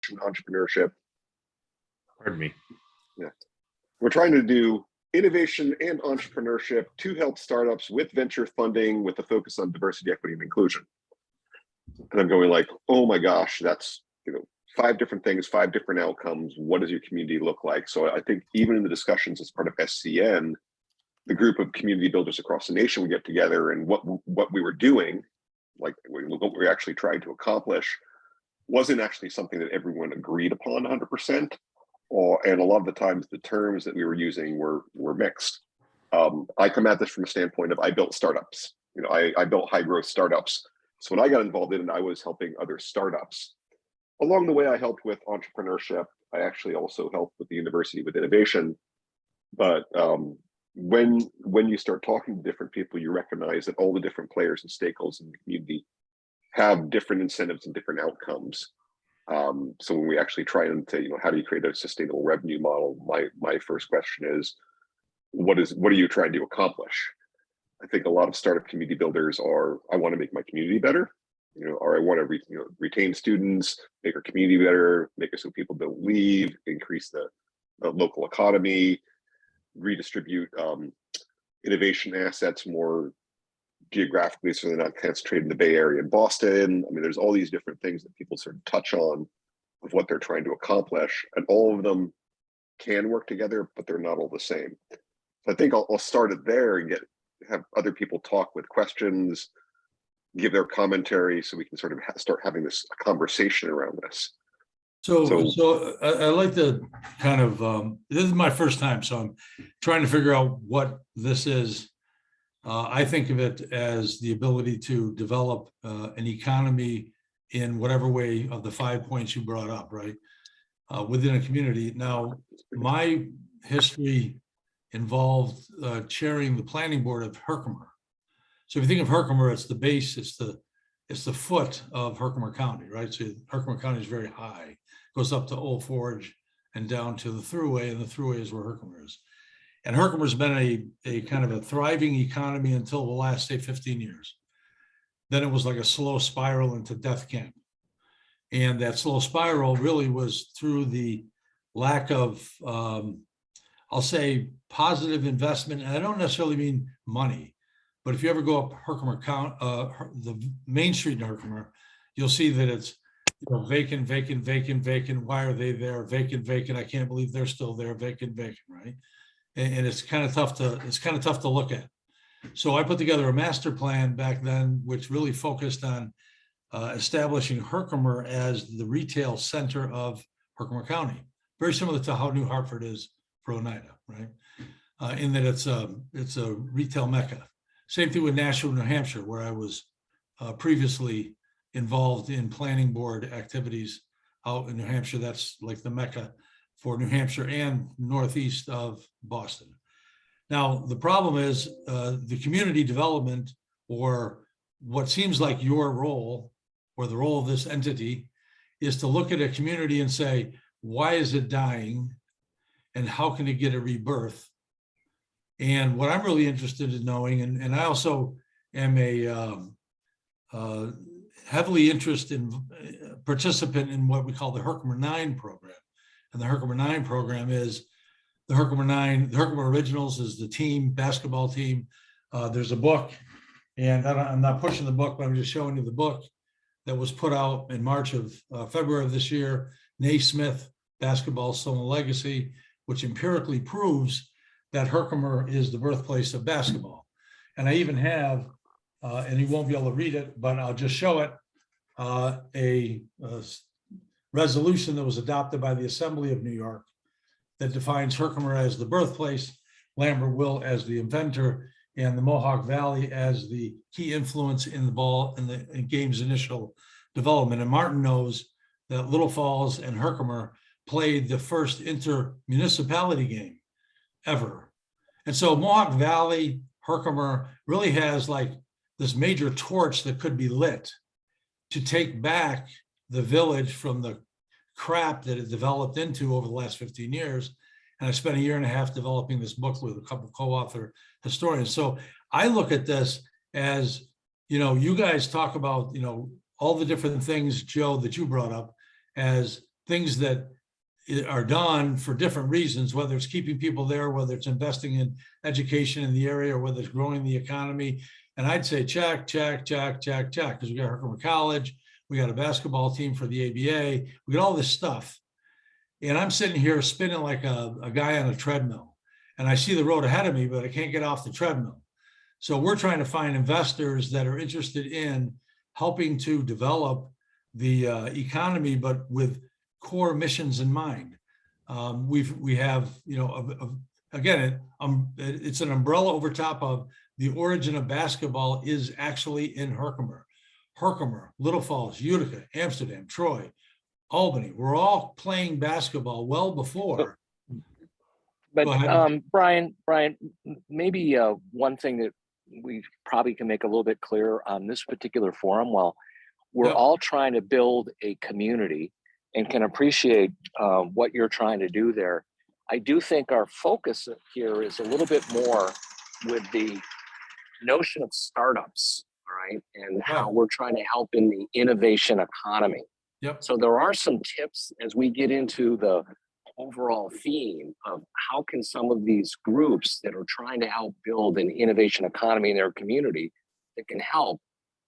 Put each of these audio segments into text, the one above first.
entrepreneurship. Pardon me. Yeah. We're trying to do innovation and entrepreneurship to help startups with venture funding with a focus on diversity, equity, and inclusion. And I'm going like, oh my gosh, that's 5 different things, 5 different outcomes. What does your community look like? So I think even in the discussions as part of SCN, the group of community builders across the nation would get together, and what we were doing, like what we were actually trying to accomplish, wasn't actually something that everyone agreed upon 100%. And a lot of the times the terms that we were using were mixed. I come at this from a standpoint of I built startups. I built high growth startups. So when I got involved in it, I was helping other startups. Along the way, I helped with entrepreneurship. I actually also helped with the university with innovation. But when you start talking to different people, you recognize that all the different players and stakeholders in the community have different incentives and different outcomes. So when we actually try and say, how do you create a sustainable revenue model? My first question is, what are you trying to accomplish? I think a lot of startup community builders are, I want to make my community better, or I want to retain students, make our community better, make it so people don't leave, increase the local economy, redistribute innovation assets more geographically so they're not concentrated in the Bay Area and Boston. I mean, there's all these different things that people sort of touch on of what they're trying to accomplish, and all of them can work together, but they're not all the same. So I think I'll start it there and have other people talk with questions, give their commentary, so we can sort of start having this conversation around this. So I like to kind of, this is my first time, so I'm trying to figure out what this is. I think of it as the ability to develop an economy in whatever way of the 5 points you brought up, right? Within a community. Now, my history involved chairing the planning board of Herkimer. So if you think of Herkimer, it's the base, it's the foot of Herkimer County, right? So Herkimer County is very high, goes up to Old Forge and down to the Thruway, and the Thruway is where Herkimer is. And Herkimer's been a kind of a thriving economy until the last, say, 15 years. Then it was like a slow spiral into death camp. And that slow spiral really was through the lack of, I'll say, positive investment. And I don't necessarily mean money, but if you ever go up Herkimer County, the main street in Herkimer, you'll see that it's vacant, vacant, vacant, vacant. Why are they there? Vacant, vacant. I can't believe they're still there. Vacant, vacant, right? And it's kind of tough to look at. So I put together a master plan back then, which really focused on establishing Herkimer as the retail center of Herkimer County, very similar to how New Hartford is for Oneida, right? In that it's a retail mecca. Same thing with Nashua, New Hampshire, where I was previously involved in planning board activities out in New Hampshire. That's like the mecca for New Hampshire and northeast of Boston. Now, the problem is the community development, or what seems like your role, or the role of this entity, is to look at a community and say, why is it dying? And how can it get a rebirth? And what I'm really interested in knowing, and I also am a heavily interested participant in what we call the Herkimer 9 program. And the Herkimer 9 program is the Herkimer 9, the Herkimer Originals is the team, basketball team. There's a book, and I'm not pushing the book, but I'm just showing you the book that was put out in February of this year, Naismith, Basketball Stolen Legacy, which empirically proves that Herkimer is the birthplace of basketball. And I even have, and you won't be able to read it, but I'll just show it, a resolution that was adopted by the Assembly of New York that defines Herkimer as the birthplace, Lambertville as the inventor, and the Mohawk Valley as the key influence in the game's initial development. And Martin knows that Little Falls and Herkimer played the first inter-municipality game ever. And so Mohawk Valley, Herkimer really has like this major torch that could be lit to take back the village from the crap that it developed into over the last 15 years. And I spent a year and a half developing this book with a couple of co-author historians. So I look at this as, you guys talk about, all the different things, Joe, that you brought up as things that are done for different reasons, whether it's keeping people there, whether it's investing in education in the area, or whether it's growing the economy. And I'd say check, check, check, check, check, because we got Herkimer College, we got a basketball team for the ABA, we got all this stuff. And I'm sitting here spinning like a guy on a treadmill. And I see the road ahead of me, but I can't get off the treadmill. So we're trying to find investors that are interested in helping to develop the economy, but with core missions in mind. We have, again, it's an umbrella over top of the origin of basketball is actually in Herkimer, Little Falls, Utica, Amsterdam, Troy, Albany. We're all playing basketball well before. But Brian, maybe one thing that we probably can make a little bit clearer on this particular forum, while we're all trying to build a community and can appreciate what you're trying to do there, I do think our focus here is a little bit more with the notion of startups, all right, and how we're trying to help in the innovation economy. Yep. So there are some tips as we get into the overall theme of how can some of these groups that are trying to help build an innovation economy in their community that can help,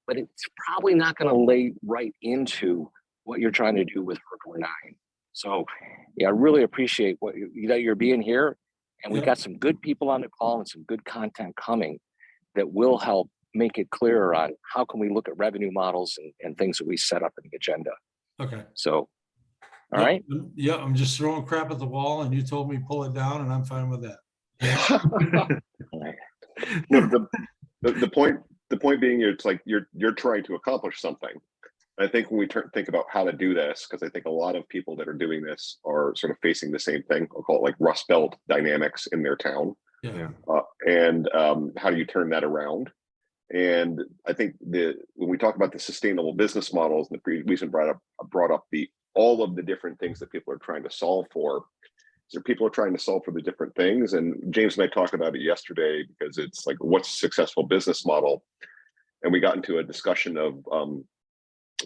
but it's probably not going to lay right into what you're trying to do with Herkimer 9. So yeah, I really appreciate that you're being here, and we've got some good people on the call and some good content coming that will help make it clearer on how can we look at revenue models and things that we set up in the agenda. Okay. So, all right. Yeah, I'm just throwing crap at the wall, and you told me pull it down, and I'm fine with that. No, the point being, it's like you're trying to accomplish something. I think when we think about how to do this, because I think a lot of people that are doing this are sort of facing the same thing. I'll call it like Rust Belt dynamics in their town. Yeah. And how do you turn that around? And I think when we talk about the sustainable business models, and the previous reason brought up all of the different things that people are trying to solve for. So people are trying to solve for the different things. And James and I talked about it yesterday, because it's like, what's a successful business model? And we got into a discussion of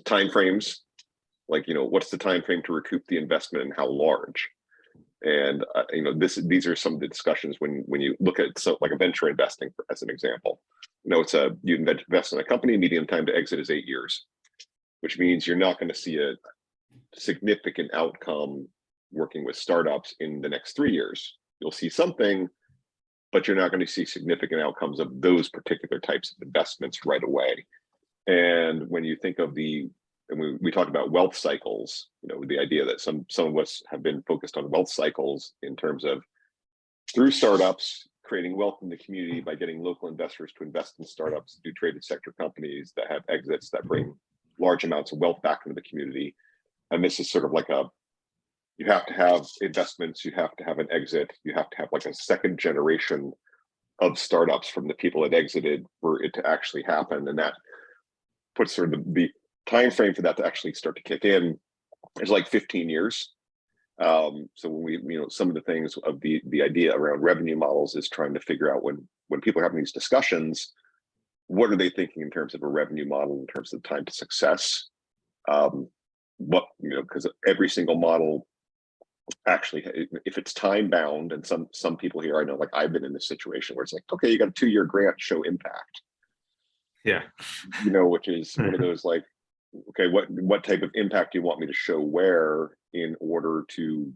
timeframes, like, what's the time frame to recoup the investment and how large? And these are some of the discussions when you look at like a venture investing as an example. You invest in a company, median time to exit is 8 years, which means you're not going to see a significant outcome working with startups in the next 3 years. You'll see something, but you're not going to see significant outcomes of those particular types of investments right away. And when you think of we talk about wealth cycles, the idea that some of us have been focused on wealth cycles in terms of through startups, creating wealth in the community by getting local investors to invest in startups, do traded sector companies that have exits that bring large amounts of wealth back into the community. And this is sort of like you have to have investments, you have to have an exit, you have to have like a second generation of startups from the people that exited for it to actually happen. And that puts sort of the time frame for that to actually start to kick in is like 15 years. So when we, some of the things of the idea around revenue models is trying to figure out when people are having these discussions, what are they thinking in terms of a revenue model, in terms of time to success? Because every single model actually, if it's time bound, and some people here, I know, like I've been in this situation where it's like, okay, you got a 2-year grant, show impact. Yeah. Which is one of those like, okay, what type of impact do you want me to show where in order to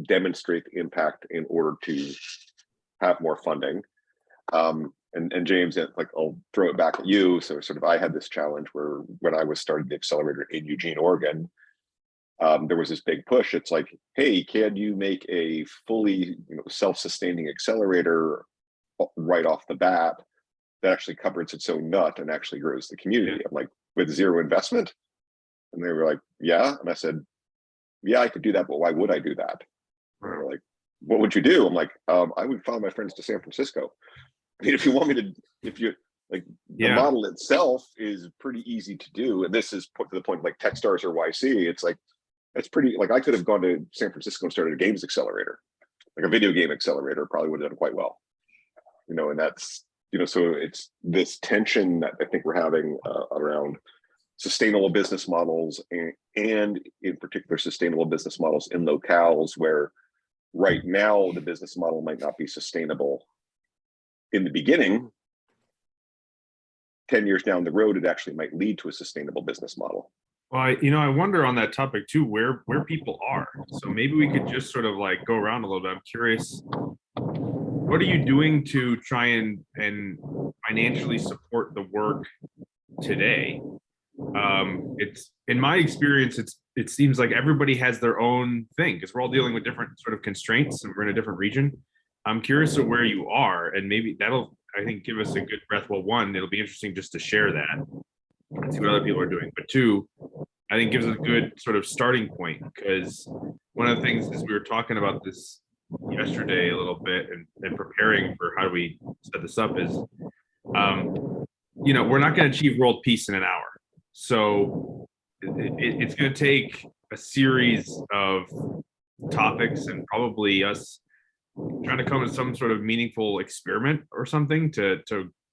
demonstrate the impact, in order to have more funding? And James, like, I'll throw it back at you. So sort of, I had this challenge where when I was starting the accelerator in Eugene, Oregon, there was this big push. It's like, hey, can you make a fully self-sustaining accelerator right off the bat that actually covers its own nut and actually grows the community? I'm like, with zero investment? And they were like, yeah. And I said, yeah, I could do that, but why would I do that? And they were like, what would you do? I'm like, I would follow my friends to San Francisco. I mean, if you want me to, the model itself is pretty easy to do. And this is put to the point like Techstars or YC. It's like, it's pretty, like I could have gone to San Francisco and started a games accelerator, like a video game accelerator, probably would have done quite well. And that's, so it's this tension that I think we're having around sustainable business models and in particular sustainable business models in locales where right now the business model might not be sustainable in the beginning. 10 years down the road, it actually might lead to a sustainable business model. Well, I wonder on that topic too, where people are. So maybe we could just sort of like go around a little bit. I'm curious, what are you doing to try and financially support the work today? It's in my experience, it seems like everybody has their own thing because we're all dealing with different sort of constraints and we're in a different region. I'm curious of where you are, and maybe that'll, I think, give us a good breath. Well, one, it'll be interesting just to share that and see what other people are doing. But two, I think gives us a good sort of starting point, because one of the things is we were talking about this yesterday a little bit and preparing for how do we set this up is, we're not going to achieve world peace in an hour. So it's going to take a series of topics and probably us trying to come with some sort of meaningful experiment or something to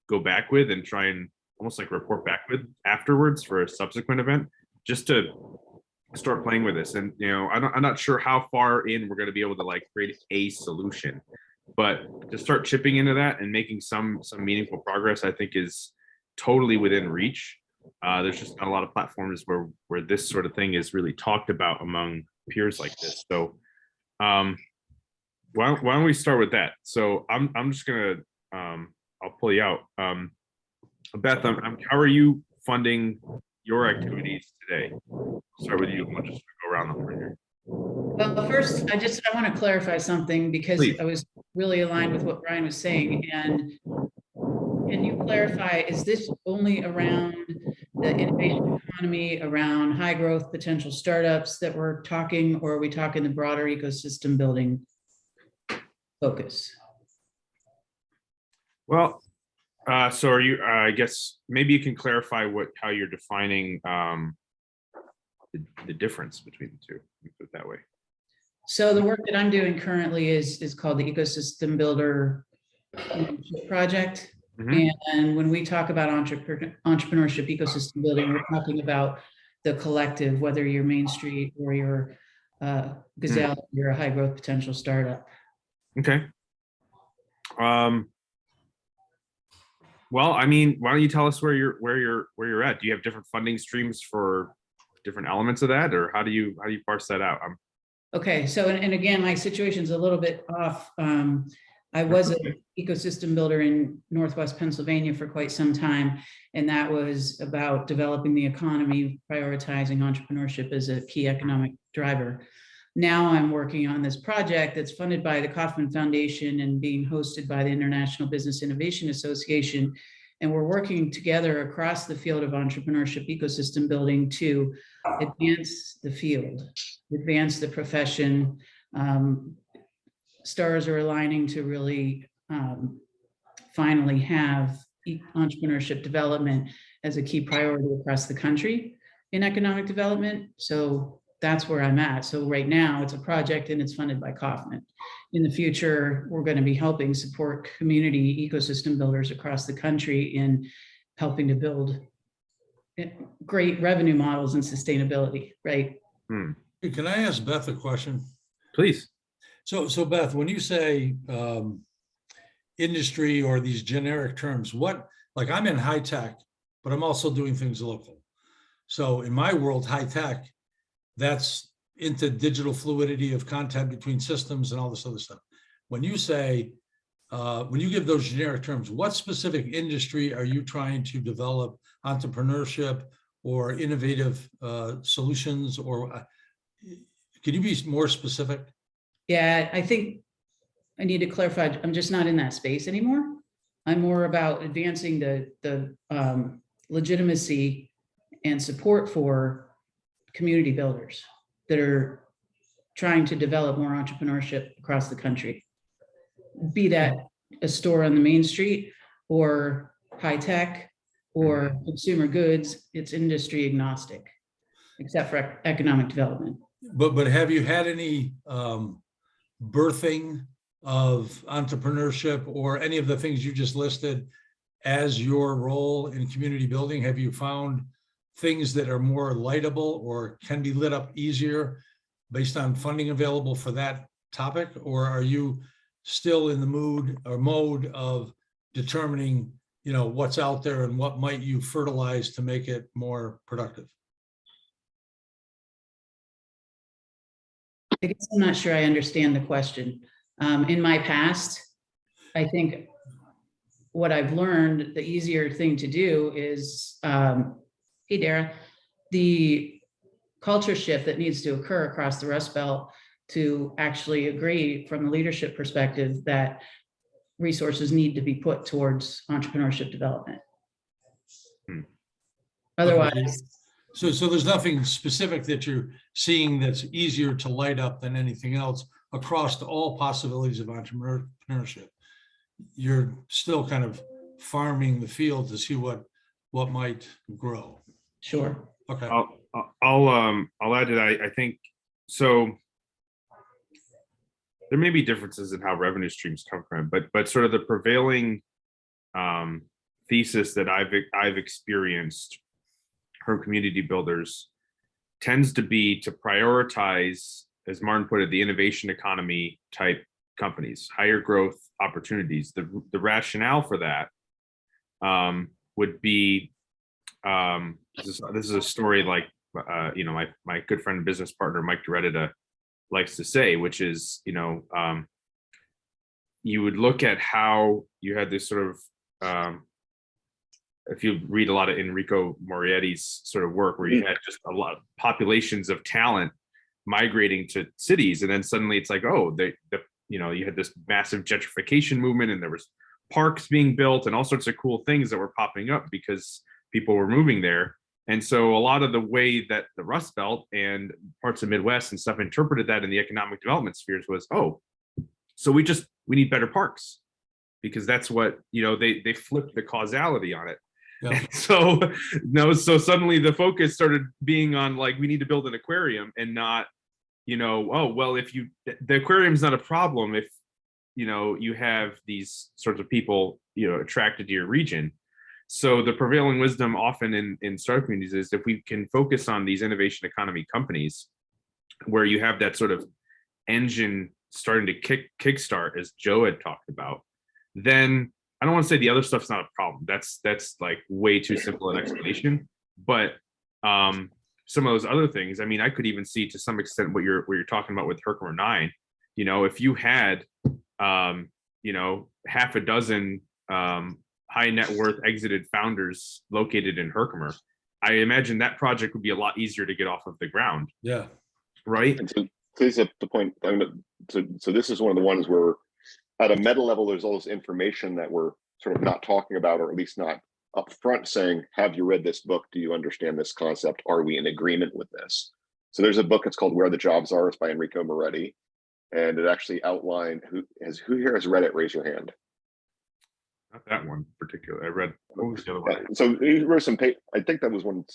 go back with and try and almost like report back with afterwards for a subsequent event, just to start playing with this. And I'm not sure how far in we're going to be able to like create a solution, but to start chipping into that and making some meaningful progress, I think is totally within reach. There's just not a lot of platforms where this sort of thing is really talked about among peers like this. So why don't we start with that? So I'm just gonna I'll pull you out. Beth, how are you funding your activities today? Start with you. We'll just go around the horn here. Well, first, I want to clarify something because Please. I was really aligned with what Brian was saying. And can you clarify, is this only around the innovation economy, around high growth potential startups that we're talking, or are we talking the broader ecosystem building focus? Well, so are you, I guess maybe you can clarify how you're defining the difference between the two, put it that way. So the work that I'm doing currently is called the Ecosystem Builder Project. Mhm. And when we talk about entrepreneurship ecosystem building, we're talking about the collective, whether you're Main Street or you're Gazelle, you're a high growth potential startup. Okay. Well, I mean, why don't you tell us where you're at? Do you have different funding streams for different elements of that, or how do you parse that out? Okay, so and again, my situation's a little bit off. I was an ecosystem builder in Northwest Pennsylvania for quite some time, and that was about developing the economy, prioritizing entrepreneurship as a key economic driver. Now I'm working on this project that's funded by the Kauffman Foundation and being hosted by the International Business Innovation Association. And we're working together across the field of entrepreneurship ecosystem building to advance the field, advance the profession. Stars are aligning to really finally have entrepreneurship development as a key priority across the country in economic development. So that's where I'm at. So right now it's a project and it's funded by Kauffman. In the future, we're going to be helping support community ecosystem builders across the country in helping to build great revenue models and sustainability, right? Hey, can I ask Beth a question? Please. So Beth, when you say industry or these generic terms, like I'm in high tech, but I'm also doing things local. So in my world, high tech, that's into digital fluidity of content between systems and all this other stuff. When you say, when you give those generic terms, what specific industry are you trying to develop entrepreneurship or innovative solutions, or can you be more specific? Yeah, I think I need to clarify. I'm just not in that space anymore. I'm more about advancing the legitimacy and support for community builders that are trying to develop more entrepreneurship across the country. Be that a store on the main street or high tech or consumer goods, it's industry agnostic, except for economic development. But have you had any birthing of entrepreneurship or any of the things you just listed as your role in community building? Have you found things that are more lightable or can be lit up easier based on funding available for that topic? Or are you still in the mood or mode of determining, what's out there and what might you fertilize to make it more productive? I guess I'm not sure I understand the question. In my past, I think what I've learned, the easier thing to do is, hey, Dara, the culture shift that needs to occur across the Rust Belt to actually agree from the leadership perspective that resources need to be put towards entrepreneurship development. Otherwise, So there's nothing specific that you're seeing that's easier to light up than anything else across all possibilities of entrepreneurship. You're still kind of farming the field to see what might grow. sure. Okay. I'll add to that. I think so. There may be differences in how revenue streams come from, but sort of the prevailing thesis that I've experienced from community builders tends to be to prioritize, as Martin put it, the innovation economy type companies, higher growth opportunities. The rationale for that would be this is a story like my good friend and business partner Mike DeRedita likes to say, which is you would look at how you had this sort of if you read a lot of Enrico Morietti's sort of work, where you had just a lot of populations of talent migrating to cities, and then suddenly it's like, oh, you had this massive gentrification movement, and there was parks being built and all sorts of cool things that were popping up because people were moving there. And so a lot of the way that the Rust Belt and parts of Midwest and stuff interpreted that in the economic development spheres was, oh, so we need better parks, because that's what, they flipped the causality on it. Yeah. So suddenly the focus started being on, like, we need to build an aquarium, and not, oh, well, the aquarium's not a problem if, you have these sorts of people, attracted to your region. So the prevailing wisdom often in startup communities is, if we can focus on these innovation economy companies where you have that sort of engine starting to kickstart, as Joe had talked about, then I don't want to say the other stuff's not a problem. That's like way too simple an explanation. But some of those other things, I mean, I could even see to some extent what you're talking about with Herkimer 9. If you had half a dozen high net worth exited founders located in Herkimer, I imagine that project would be a lot easier to get off of the ground. Yeah. Right. And so this is the point. So this is one of the ones where, at a meta level, there's all this information that we're sort of not talking about, or at least not upfront saying, have you read this book? Do you understand this concept? Are we in agreement with this? So there's a book, it's called Where the Jobs Are. It's by Enrico Moretti. And it actually outlined who here has read it? Raise your hand. Not that one particularly. I read, what was the other one? So he wrote some paper. I think that was one.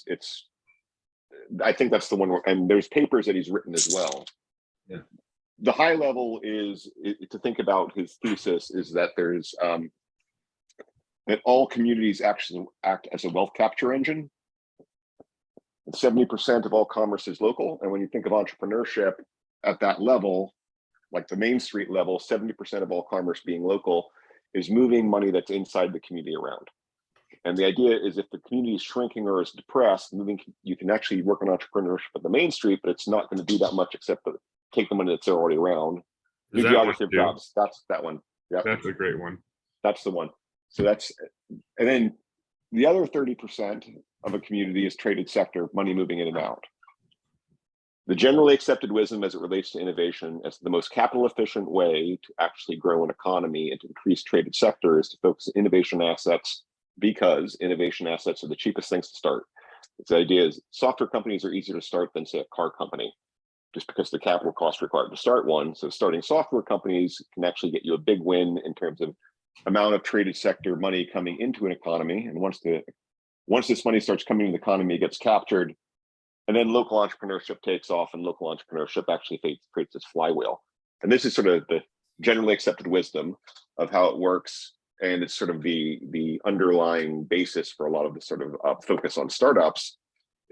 I think that's the one and there's papers that he's written as well. Yeah. The high level is to think about his thesis is that there's that all communities actually act as a wealth capture engine. 70% of all commerce is local. And when you think of entrepreneurship at that level, like the Main Street level, 70% of all commerce being local is moving money that's inside the community around. And the idea is, if the community is shrinking or is depressed, you can actually work on entrepreneurship at the Main Street, but it's not going to do that much except to take the money that's already around. New geography of jobs. That's that one. Yeah, that's a great one. That's the one. So and then the other 30% of a community is traded sector, money moving in and out. The generally accepted wisdom as it relates to innovation as the most capital efficient way to actually grow an economy and to increase traded sector is to focus on innovation assets, because innovation assets are the cheapest things to start. The idea is software companies are easier to start than, say, a car company, just because the capital cost required to start one. So starting software companies can actually get you a big win in terms of amount of traded sector money coming into an economy. And once this money starts coming into the economy, it gets captured, and then local entrepreneurship takes off, and local entrepreneurship actually creates this flywheel. And this is sort of the generally accepted wisdom of how it works. And it's sort of the underlying basis for a lot of the sort of focus on startups.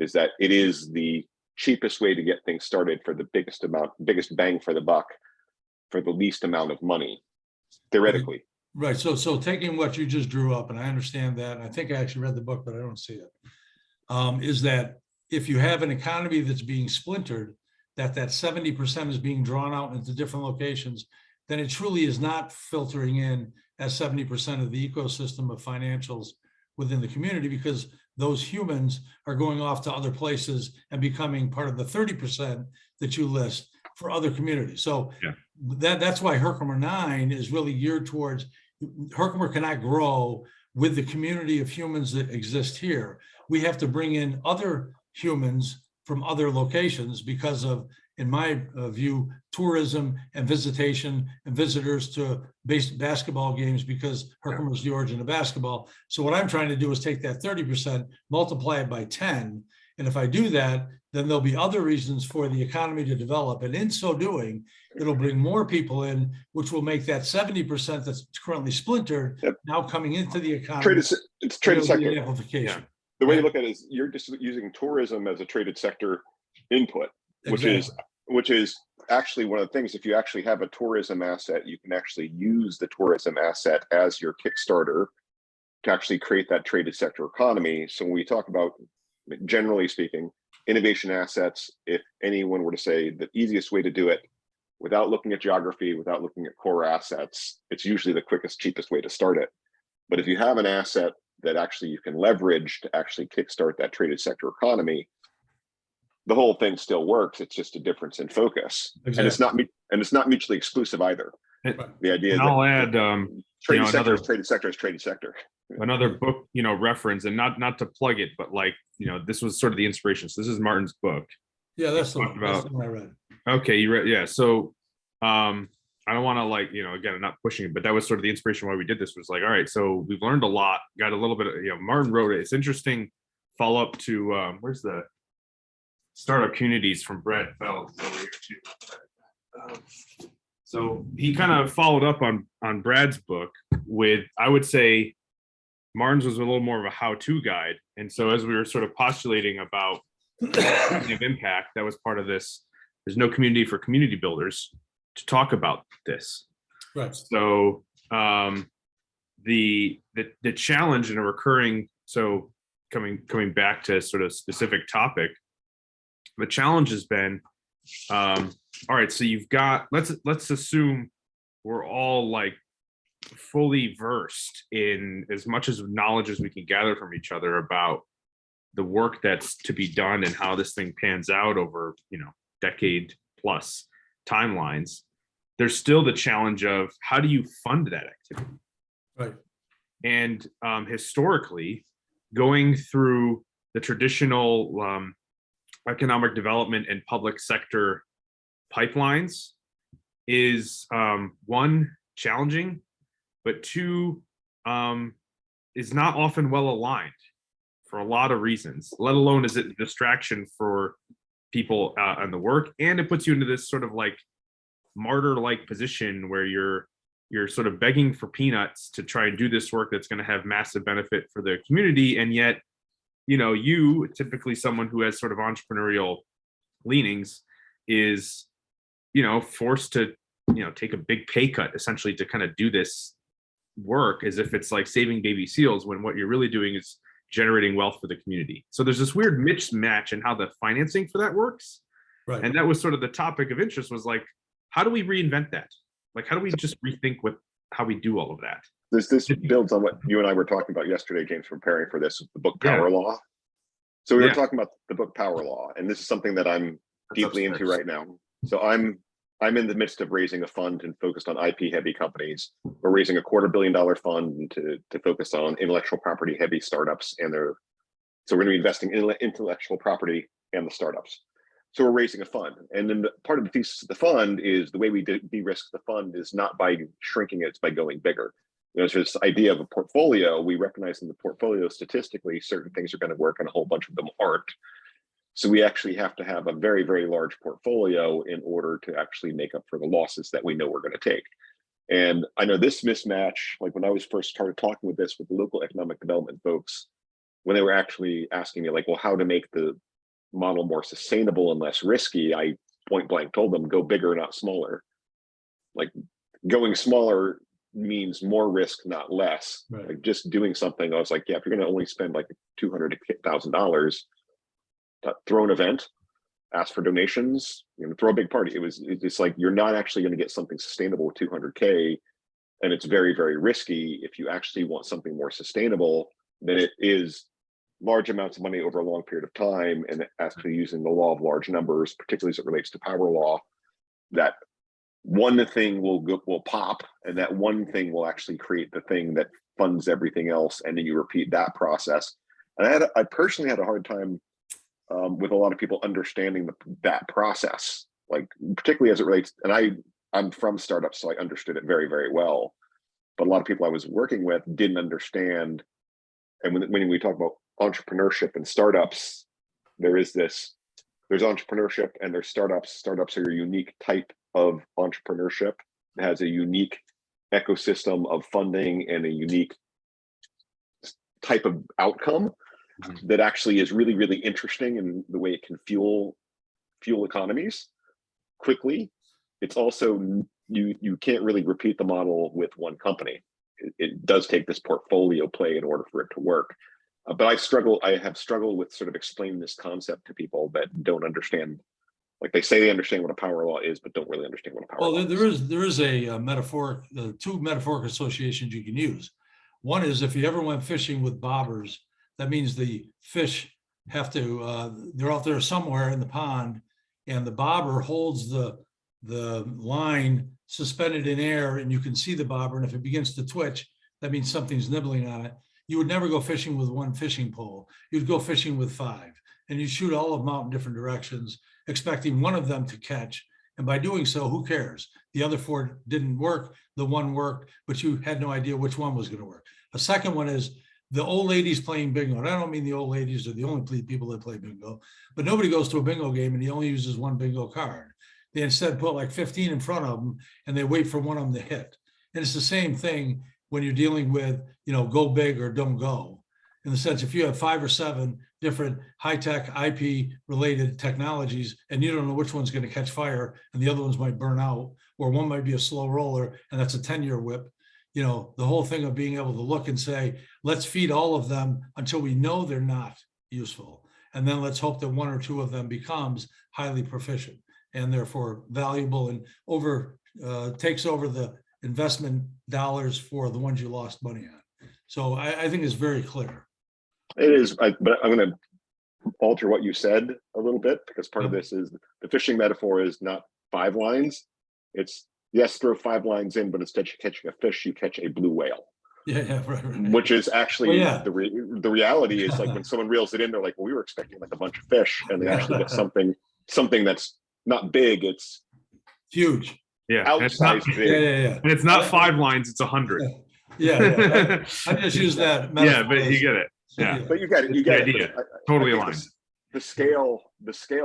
is that it is the cheapest way to get things started for the biggest bang for the buck, for the least amount of money, theoretically. Right. So taking what you just drew up, and I understand that, and I think I actually read the book, but I don't see it. Is that if you have an economy that's being splintered, that 70% is being drawn out into different locations, then it truly is not filtering in as 70% of the ecosystem of financials within the community, because those humans are going off to other places and becoming part of the 30% that you list for other communities. So Yeah. that's why Herkimer 9 is really geared towards, Herkimer cannot grow with the community of humans that exist here. We have to bring in other humans from other locations because of, in my view, tourism and visitation and visitors to basketball games, because Herkimer is the origin of basketball. So what I'm trying to do is take that 30%, multiply it by 10. And if I do that, then there'll be other reasons for the economy to develop. And in so doing, it'll bring more people in, which will make that 70% that's currently splintered now coming into the economy. It's traded sector. Amplification. The way you look at it is you're just using tourism as a traded sector input, Exactly. which is actually one of the things. If you actually have a tourism asset, you can actually use the tourism asset as your Kickstarter to actually create that traded sector economy. So when we talk about, generally speaking, innovation assets, if anyone were to say the easiest way to do it without looking at geography, without looking at core assets, it's usually the quickest, cheapest way to start it. But if you have an asset that actually you can leverage to actually kickstart that traded sector economy, the whole thing still works. It's just a difference in focus. Exactly. And it's not mutually exclusive either. The idea is I'll add, traded sector is traded sector is traded sector. Another book, reference, and not to plug it, but this was sort of the inspiration. So this is Martin's book. Yeah, that's the one I read. Okay, you read, yeah. So I don't want to again, I'm not pushing it, but that was sort of the inspiration why we did this, was like, all right, so we've learned a lot, got a little bit of, Martin wrote it. It's interesting follow up to where's the startup communities from Brad Feld over here too. So he kind of followed up on Brad's book with, I would say, Martin's was a little more of a how-to guide. And so as we were sort of postulating about impact, that was part of this. There's no community for community builders to talk about this. Right. So the challenge in a recurring, so coming back to sort of specific topic, the challenge has been, all right, so you've got, let's assume we're all like fully versed in as much as knowledge as we can gather from each other about the work that's to be done and how this thing pans out over, decade plus timelines. There's still the challenge of how do you fund that activity? Right. And historically, going through the traditional economic development and public sector pipelines is one, challenging, but two, is not often well aligned for a lot of reasons, let alone is it a distraction for people on the work. And it puts you into this sort of like martyr-like position where you're sort of begging for peanuts to try and do this work that's going to have massive benefit for the community. And yet, you typically someone who has sort of entrepreneurial leanings is, forced to, take a big pay cut essentially to kind of do this work as if it's like saving baby seals, when what you're really doing is generating wealth for the community. So there's this weird mismatch in how the financing for that works. Right. And that was sort of the topic of interest, was like, how do we reinvent that? Like, how do we just rethink how we do all of that? This builds on what you and I were talking about yesterday, James, preparing for this, the book Power Law. So we were talking about the book Power Law, and this is something that I'm deeply into right now. So I'm in the midst of raising a fund and focused on IP heavy companies. We're raising a $250 million fund to focus on intellectual property heavy startups, so we're going to be investing in intellectual property and the startups. So we're raising a fund, and then part of the thesis of the fund is the way we de-risk the fund is not by shrinking it, it's by going bigger. So this idea of a portfolio, we recognize in the portfolio statistically certain things are going to work and a whole bunch of them aren't. So we actually have to have a very, very large portfolio in order to actually make up for the losses that we know we're going to take. And I know this mismatch, like when I was first started talking with the local economic development folks, when they were actually asking me like, well, how to make the model more sustainable and less risky, I point blank told them, go bigger, not smaller. Like going smaller means more risk, not less. Right. Like just doing something, I was like, yeah, if you're going to only spend like $200,000, throw an event, ask for donations, throw a big party. It's like, you're not actually going to get something sustainable with 200K. And it's very, very risky. If you actually want something more sustainable, then it is large amounts of money over a long period of time, and actually using the law of large numbers, particularly as it relates to power law, that one thing will pop, and that one thing will actually create the thing that funds everything else, and then you repeat that process. And I personally had a hard time with a lot of people understanding that process, like particularly as it relates, and I'm from startups, so I understood it very, very well. But a lot of people I was working with didn't understand. And when we talk about entrepreneurship and startups, there's entrepreneurship and there's startups. Startups are a unique type of entrepreneurship. It has a unique ecosystem of funding and a unique type of outcome that actually is really, really interesting in the way it can fuel economies quickly. It's also, you can't really repeat the model with one company. It does take this portfolio play in order for it to work. But I have struggled with sort of explaining this concept to people that don't understand. Like they say they understand what a power law is, but don't really understand what a power law is. There is a metaphoric, two metaphoric associations you can use. One is if you ever went fishing with bobbers, that means the fish have to, they're out there somewhere in the pond, and the bobber holds the line suspended in air, and you can see the bobber, and if it begins to twitch, that means something's nibbling on it. You would never go fishing with one fishing pole. You'd go fishing with 5, and you shoot all of them out in different directions, expecting one of them to catch. And by doing so, who cares? The other 4 didn't work, the one worked, but you had no idea which one was going to work. A second one is the old ladies playing bingo. And I don't mean the old ladies are the only people that play bingo, but nobody goes to a bingo game and he only uses one bingo card. They instead put like 15 in front of them and they wait for one of them to hit. And it's the same thing when you're dealing with, go big or don't go. In the sense, if you have 5 or 7 different high-tech IP related technologies and you don't know which one's going to catch fire and the other ones might burn out, or one might be a slow roller and that's a 10-year whip, the whole thing of being able to look and say, let's feed all of them until we know they're not useful. And then let's hope that 1 or 2 of them becomes highly proficient and therefore valuable and takes over the investment dollars for the ones you lost money on. So I think it's very clear. It is, but I'm going to alter what you said a little bit, because part of this is the fishing metaphor is not 5 lines. It's, yes, throw 5 lines in, but instead of catching a fish, you catch a blue whale. Yeah, right. Which is actually the reality is like when someone reels it in, they're like, well, we were expecting like a bunch of fish, and they actually get something that's not big, it's huge. Yeah, outsized big. And it's not 5 lines, it's 100. Yeah. I just use that metaphor. Yeah, but you get it. Yeah, but you get it. You get it. Totally aligned. The scale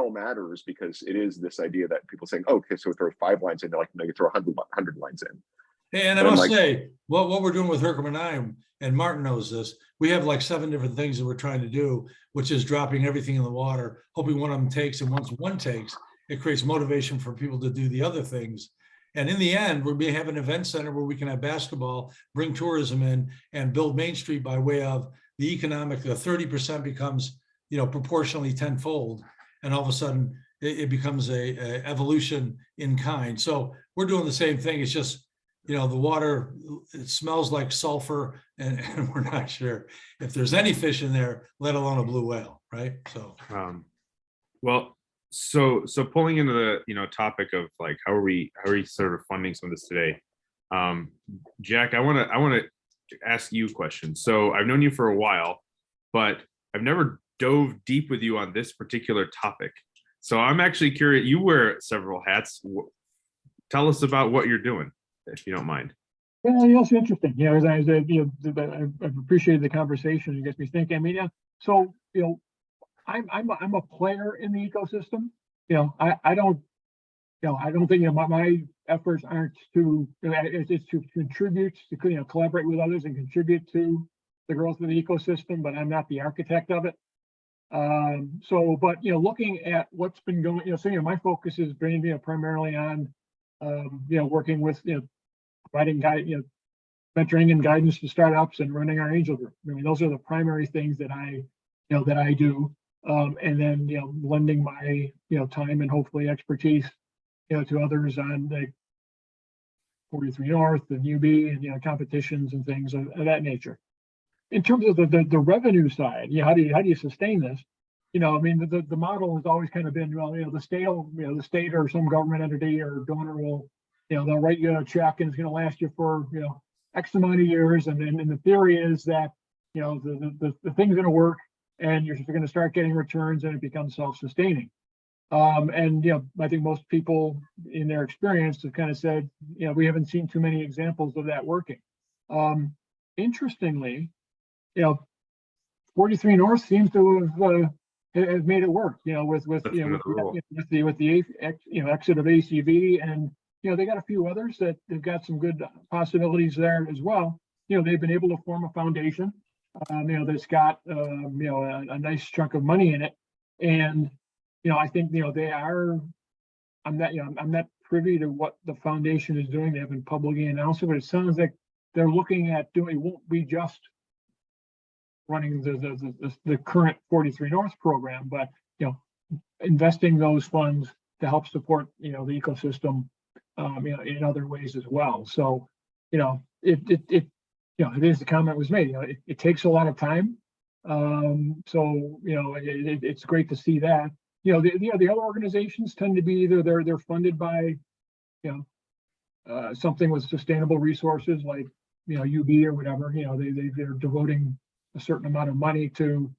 matters, because it is this idea that people saying, oh, okay, so we throw 5 lines in, they're like, no, you throw 100 lines in. And I must say, what we're doing with Herkimer and I, and Martin knows this, we have like 7 different things that we're trying to do, which is dropping everything in the water, hoping one of them takes, and once one takes, it creates motivation for people to do the other things. And in the end, we're going to have an event center where we can have basketball, bring tourism in, and build Main Street by way of the economic, the 30% becomes, proportionally tenfold. And all of a sudden it becomes a evolution in kind. So we're doing the same thing. It's just, the water, it smells like sulfur, and we're not sure if there's any fish in there, let alone a blue whale, right? So, So pulling into the topic of like how are we sort of funding some of this today, Jack, I want to ask you a question. So I've known you for a while, but I've never dove deep with you on this particular topic. So I'm actually curious. You wear several hats. Tell us about what you're doing, if you don't mind. Yeah, it's interesting. I've appreciated the conversation. It gets me thinking. I mean, so I'm a player in the ecosystem. I don't think my efforts aren't to it's to contribute, to collaborate with others and contribute to the growth of the ecosystem, but I'm not the architect of it. So, but, looking at what's been going, so, my focus has been, primarily on, working with, providing mentoring and guidance to startups and running our angel group. I mean, those are the primary things that I do. And then, lending my, time and hopefully expertise, to others on the 43 North and UB and, competitions and things of that nature. In terms of the revenue side, how do you sustain this? I mean, the model has always kind of been, well, the state or some government entity or donor will, they'll write you a check and it's going to last you for, X amount of years. And then the theory is that, the thing's going to work and you're going to start getting returns and it becomes self-sustaining. And, I think most people in their experience have kind of said, we haven't seen too many examples of that working. Interestingly, 43 North seems to have made it work, with the exit of ACV, and they got a few others that they've got some good possibilities there as well. They've been able to form a foundation, that's got a nice chunk of money in it, and I think they are. I'm not privy to what the foundation is doing. They haven't publicly announced it, but it sounds like they're looking at doing. It won't be just running the current 43 North program, but investing those funds to help support the ecosystem in other ways as well. So it is, the comment was made, it takes a lot of time. So it's great to see that. The other organizations tend to be either they're funded by something with sustainable resources like UB or whatever. They're devoting a certain amount of money to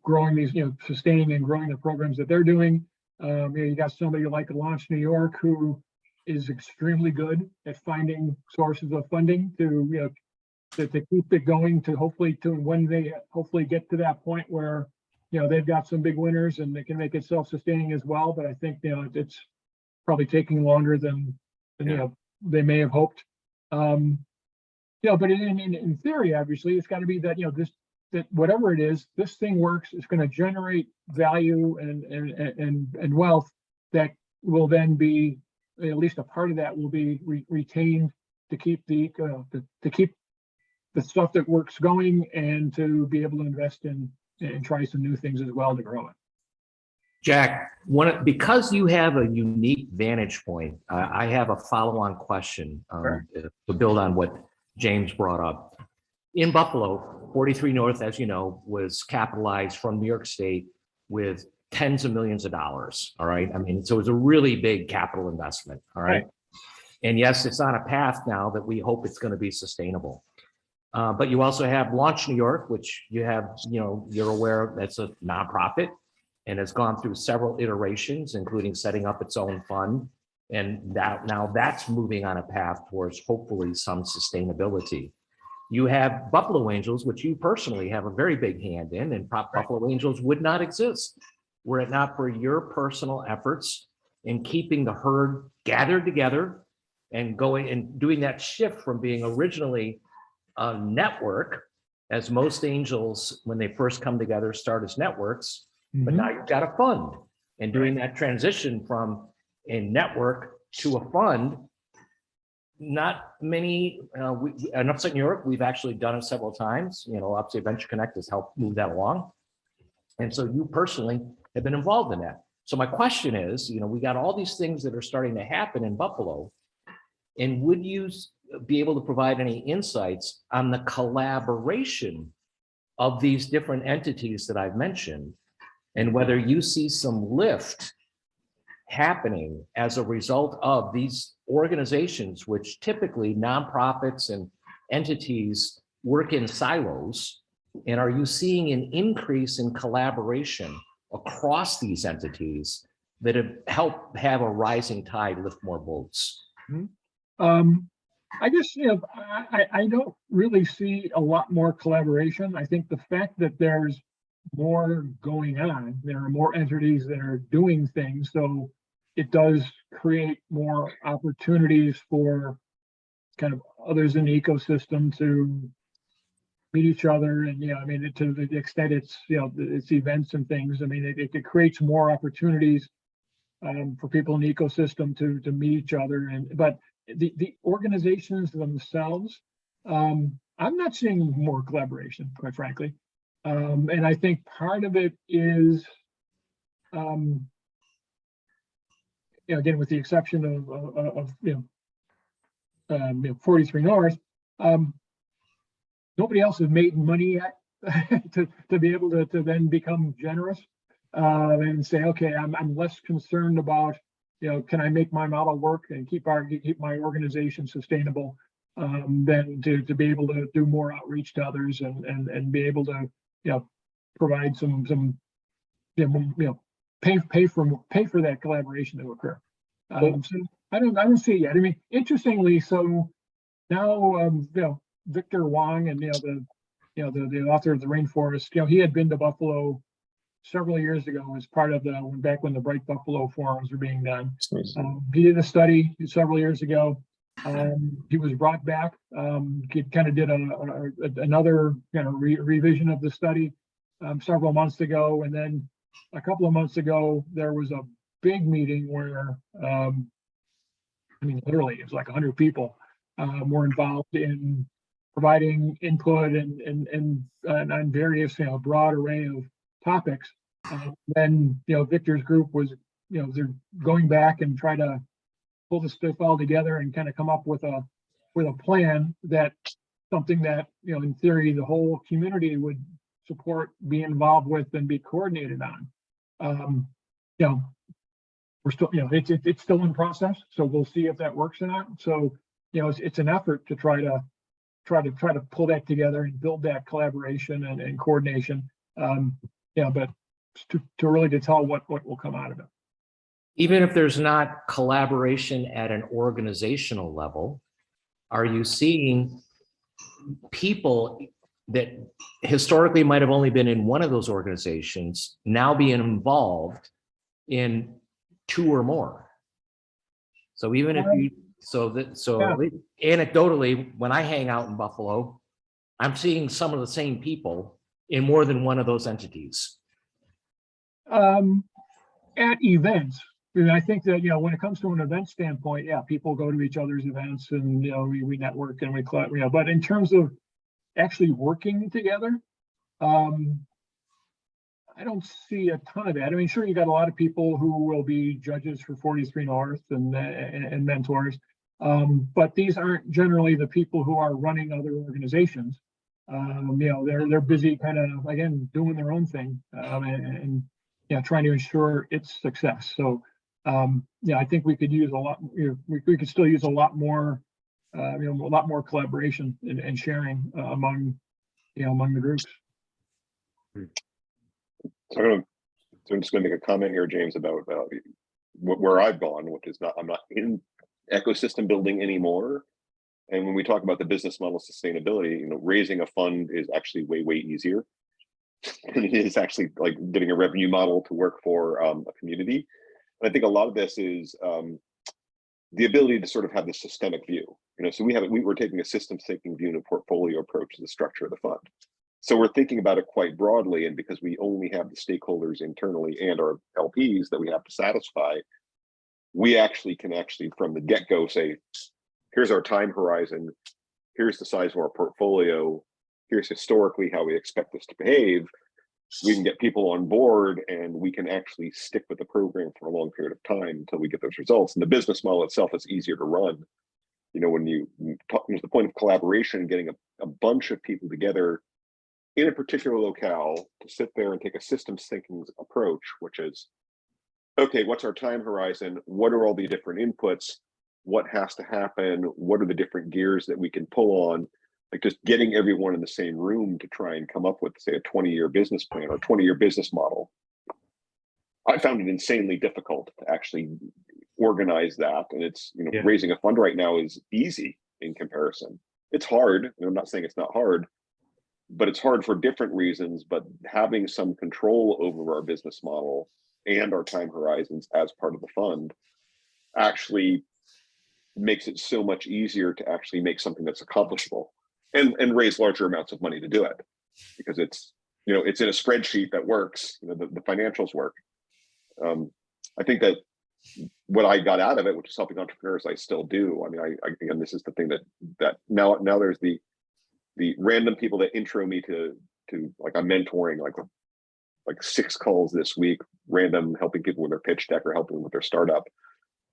growing these, sustaining and growing the programs that they're doing. You got somebody like Launch New York who is extremely good at finding sources of funding to keep it going, to when they hopefully get to that point where they've got some big winners and they can make it self-sustaining as well. But I think it's probably taking longer than they may have hoped. But in theory, obviously, it's got to be that that whatever it is, this thing works. It's going to generate value and wealth that will then be, at least a part of that will be retained to keep to keep the stuff that works going, and to be able to invest in and try some new things as well to grow it. Jack, because you have a unique vantage point, I have a follow-on question to build on what James brought up. In Buffalo, 43 North, as you know, was capitalized from New York State with tens of millions of dollars. All right. I mean, so it was a really big capital investment. All right. And yes, it's on a path now that we hope it's going to be sustainable. But you also have Launch New York, which you have, you're aware that's a nonprofit and has gone through several iterations, including setting up its own fund. And now that's moving on a path towards hopefully some sustainability. You have Buffalo Angels, which you personally have a very big hand in, and Buffalo Angels would not exist were it not for your personal efforts in keeping the herd gathered together and going and doing that shift from being originally a network, as most angels, when they first come together, start as networks, but now you've got a fund, and doing that transition from a network to a fund. Not many, in upstate New York, we've actually done it several times. Upstate Venture Connect has helped move that along. And so you personally have been involved in that. So my question is, we got all these things that are starting to happen in Buffalo. And would you be able to provide any insights on the collaboration of these different entities that I've mentioned, and whether you see some lift happening as a result of these organizations, which typically nonprofits and entities work in silos? And are you seeing an increase in collaboration across these entities that have helped have a rising tide lift more boats? I guess, I don't really see a lot more collaboration. I think the fact that there's more going on, there are more entities that are doing things, so it does create more opportunities for kind of others in the ecosystem to meet each other, and I mean, to the extent it's it's events and things. I mean, it creates more opportunities for people in the ecosystem to meet each other. But the organizations themselves, I'm not seeing more collaboration, quite frankly. And I think part of it is, again, with the exception of 43 North, nobody else has made money yet to be able to then become generous and say, okay, I'm less concerned about, can I make my model work and keep my organization sustainable, than to be able to do more outreach to others and be able to, provide some pay for that collaboration to occur. So I don't see it yet. I mean, interestingly, so now Victor Wong and the author of the Rainforest, he had been to Buffalo several years ago as part of back when the Bright Buffalo forums were being done. He did a study several years ago. He was brought back. He kind of did another revision of the study several months ago, and then a couple of months ago there was a big meeting where I mean, literally it was like 100 people were involved in providing input and on various broad array of topics. Then Victor's group was they're going back and try to pull this stuff all together and kind of come up with a plan something that in theory the whole community would support, be involved with, and be coordinated on. We're still it's still in process, so we'll see if that works or not. So it's an effort to try to pull that together and build that collaboration and coordination. But it's too early to tell what will come out of it. Even if there's not collaboration at an organizational level, are you seeing people that historically might have only been in one of those organizations now being involved in two or more? So even if you, anecdotally, when I hang out in Buffalo, I'm seeing some of the same people in more than one of those entities. At events, I mean, I think that when it comes to an event standpoint, people go to each other's events and we network and we but in terms of actually working together, I don't see a ton of that. I mean, sure, you got a lot of people who will be judges for 43 North and mentors, but these aren't generally the people who are running other organizations. They're busy kind of, again, doing their own thing and trying to ensure its success. So I think we could use a lot. We could still use a lot more, a lot more collaboration and sharing among the groups. So I'm just going to make a comment here, James, about where I've gone, which is I'm not in ecosystem building anymore. And when we talk about the business model sustainability, raising a fund is actually way easier than it is actually like getting a revenue model to work for a community. And I think a lot of this is the ability to sort of have the systemic view. So we're taking a systems thinking view and a portfolio approach to the structure of the fund. So we're thinking about it quite broadly, and because we only have the stakeholders internally and our LPs that we have to satisfy, we can from the get-go say, here's our time horizon, here's the size of our portfolio, here's historically how we expect this to behave. We can get people on board and we can actually stick with the program for a long period of time until we get those results. And the business model itself is easier to run. When you talk, there's the point of collaboration, getting a bunch of people together in a particular locale to sit there and take a systems thinking approach, which is, okay, what's our time horizon? What are all the different inputs? What has to happen? What are the different gears that we can pull on? Like just getting everyone in the same room to try and come up with, say, a 20-year business plan or 20-year business model. I found it insanely difficult to actually organize that. And it's, raising a fund right now is easy in comparison. It's hard. I'm not saying it's not hard, but it's hard for different reasons. But having some control over our business model and our time horizons as part of the fund actually makes it so much easier to actually make something that's accomplishable. and raise larger amounts of money to do it, because it's, it's in a spreadsheet that works. The financials work. I think that what I got out of it, which is helping entrepreneurs, I still do. I mean, I again, this is the thing that now there's the random people that intro me to like, I'm mentoring like 6 calls this week, random, helping people with their pitch deck or helping them with their startup.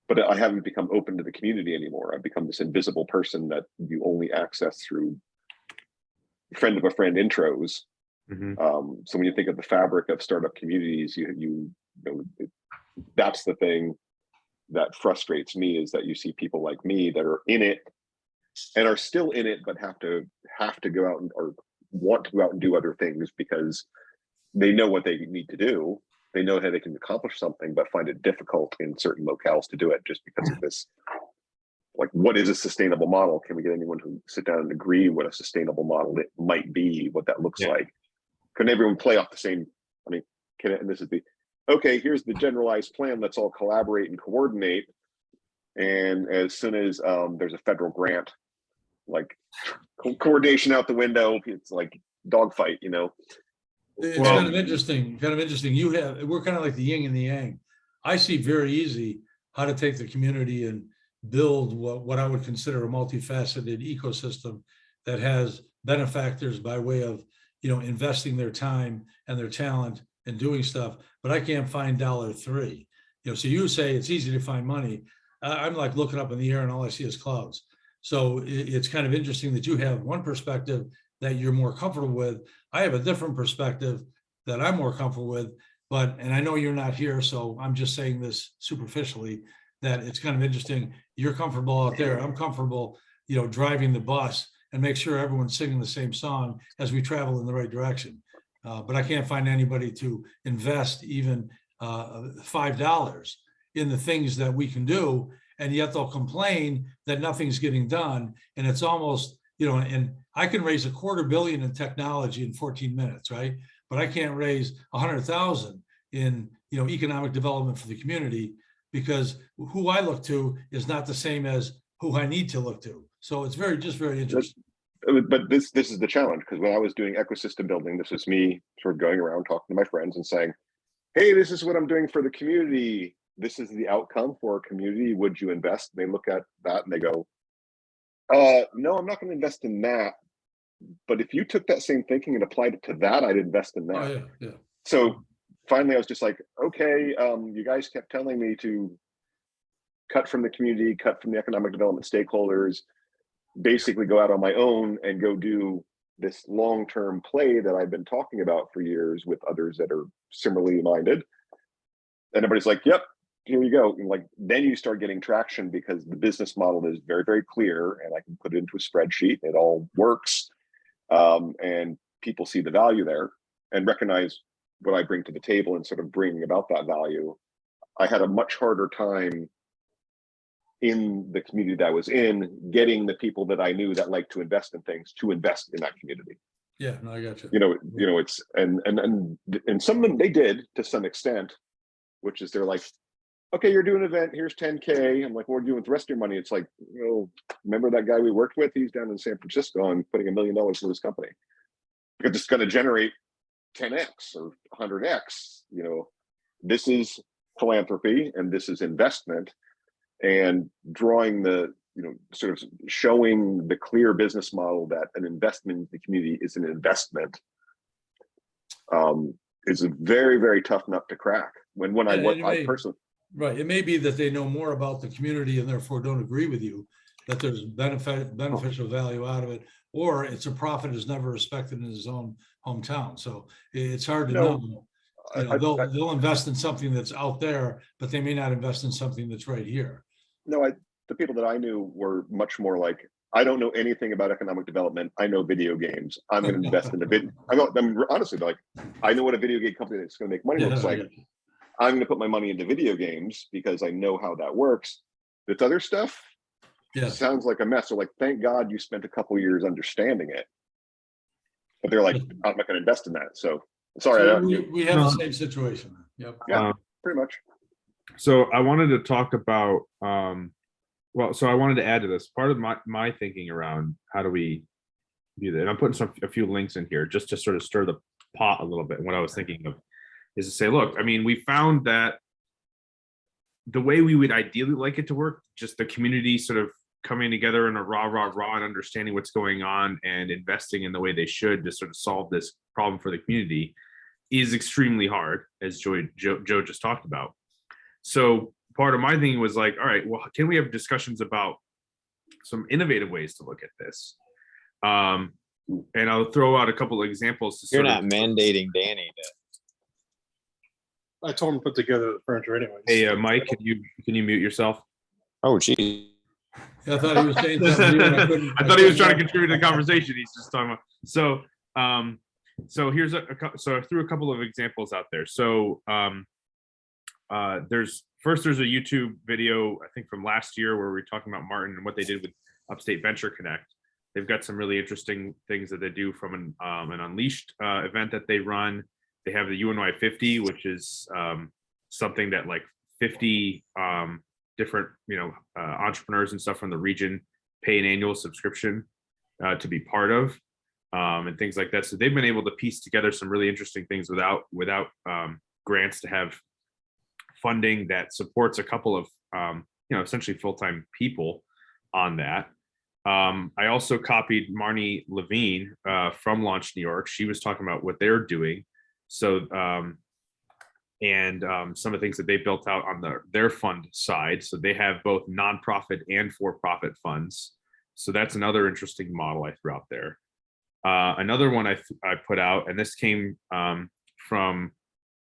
But I haven't become open to the community anymore. I've become this invisible person that you only access through friend of a friend intros. So when you think of the fabric of startup communities, that's the thing that frustrates me, is that you see people like me that are in it and are still in it, but have to go out or want to go out and do other things because they know what they need to do. They know how they can accomplish something, but find it difficult in certain locales to do it just because of this. Like, what is a sustainable model? Can we get anyone to sit down and agree what a sustainable model it might be, what that looks like? Couldn't everyone play off the same? I mean, and this is okay, here's the generalized plan. Let's all collaborate and coordinate. And as soon as there's a federal grant, like, coordination out the window, it's like dogfight, It's kind of interesting. We're kind of like the yin and the yang. I see very easy how to take the community and build what I would consider a multifaceted ecosystem that has benefactors by way of, investing their time and their talent and doing stuff, but I can't find $3. So you say it's easy to find money. I'm like looking up in the air and all I see is clouds. So it's kind of interesting that you have one perspective that you're more comfortable with. I have a different perspective that I'm more comfortable with, and I know you're not here, so I'm just saying this superficially, that it's kind of interesting. You're comfortable out there. I'm comfortable, driving the bus and make sure everyone's singing the same song as we travel in the right direction. But I can't find anybody to invest even $5 in the things that we can do. And yet they'll complain that nothing's getting done. And it's almost, and I can raise $250 million in technology in 14 minutes, right? But I can't raise 100,000 in, economic development for the community, because who I look to is not the same as who I need to look to. So it's very interesting. But this is the challenge, because when I was doing ecosystem building, this was me sort of going around talking to my friends and saying, hey, this is what I'm doing for the community. This is the outcome for our community. Would you invest? And they look at that and they go, no, I'm not going to invest in that. But if you took that same thinking and applied it to that, I'd invest in that. Oh, yeah. So finally, I was just like, okay, you guys kept telling me to cut from the community, cut from the economic development stakeholders, basically go out on my own and go do this long-term play that I've been talking about for years with others that are similarly minded. And everybody's like, yep, here you go. And like, then you start getting traction because the business model is very, very clear, and I can put it into a spreadsheet. It all works. And people see the value there and recognize what I bring to the table and sort of bringing about that value. I had a much harder time in the community that I was in, getting the people that I knew that like to invest in things to invest in that community. Yeah, no, I got you. It's and some of them they did to some extent, which is they're like, okay, you're doing an event, here's 10K. I'm like, what are you doing with the rest of your money? It's like, remember that guy we worked with? He's down in San Francisco and putting $1 million into his company because it's going to generate 10x or 100x. This is philanthropy and this is investment. And drawing the, sort of showing the clear business model that an investment in the community is an investment is a very, very tough nut to crack. I personally. Right. It may be that they know more about the community and therefore don't agree with you, that there's beneficial value out of it, or it's a prophet is never respected in his own hometown. So it's hard to know. They'll invest in something that's out there, but they may not invest in something that's right here. No, the people that I knew were much more like, I don't know anything about economic development. I know video games. I'm going to invest in a bit. I'm honestly like, I know what a video game company that's going to make money looks like. I'm going to put my money into video games because I know how that works. This other stuff sounds like a mess. So like, thank God you spent a couple years understanding it. But they're like, I'm not going to invest in that. So sorry. So we have the same situation. Yep. Yeah, pretty much. So I wanted to talk about, so I wanted to add to this. Part of my thinking around how do we do that. And I'm putting a few links in here just to sort of stir the pot a little bit. And what I was thinking of is to say, look, I mean, we found that the way we would ideally like it to work, just the community sort of coming together in a raw and understanding what's going on and investing in the way they should to sort of solve this problem for the community is extremely hard, as Joe just talked about. So part of my thing was like, all right, well, can we have discussions about some innovative ways to look at this? And I'll throw out a couple of examples. You're not mandating Danny to. I told him to put together the furniture anyways. Hey, Mike, can you mute yourself? Oh, gee. I thought he was saying something. New and I couldn't- I thought he was trying to contribute to the conversation. He's just talking about. So here's so I threw a couple of examples out there. So there's a YouTube video, I think from last year, where we're talking about Martin and what they did with Upstate Venture Connect. They've got some really interesting things that they do from an Unleashed event that they run. They have the UNY 50, which is something that like 50 different entrepreneurs and stuff from the region pay an annual subscription to be part of, and things like that. So they've been able to piece together some really interesting things without grants, to have funding that supports a couple of essentially full-time people on that. I also copied Marnie Levine from Launch New York. She was talking about what they're doing. So some of the things that they built out on their fund side. So they have both nonprofit and for-profit funds. So that's another interesting model I threw out there. Another one I put out, and this came from,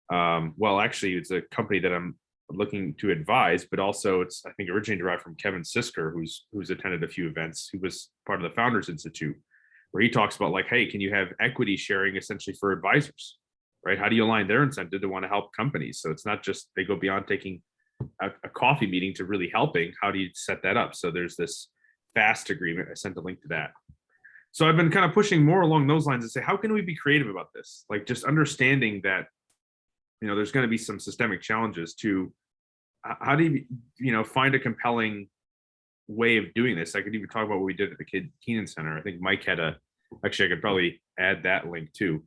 well, actually, it's a company that I'm looking to advise, but also it's, I think, originally derived from Kevin Sisker, who's attended a few events, who was part of the Founders Institute, where he talks about like, hey, can you have equity sharing essentially for advisors? Right? How do you align their incentive to want to help companies? So it's not just they go beyond taking a coffee meeting to really helping. How do you set that up? So there's this FAST agreement. I sent a link to that. So I've been kind of pushing more along those lines and say, how can we be creative about this? Like just understanding that, there's going to be some systemic challenges to how do you find a compelling way of doing this? I could even talk about what we did at the Keenan Center. I think Mike had actually I could probably add that link too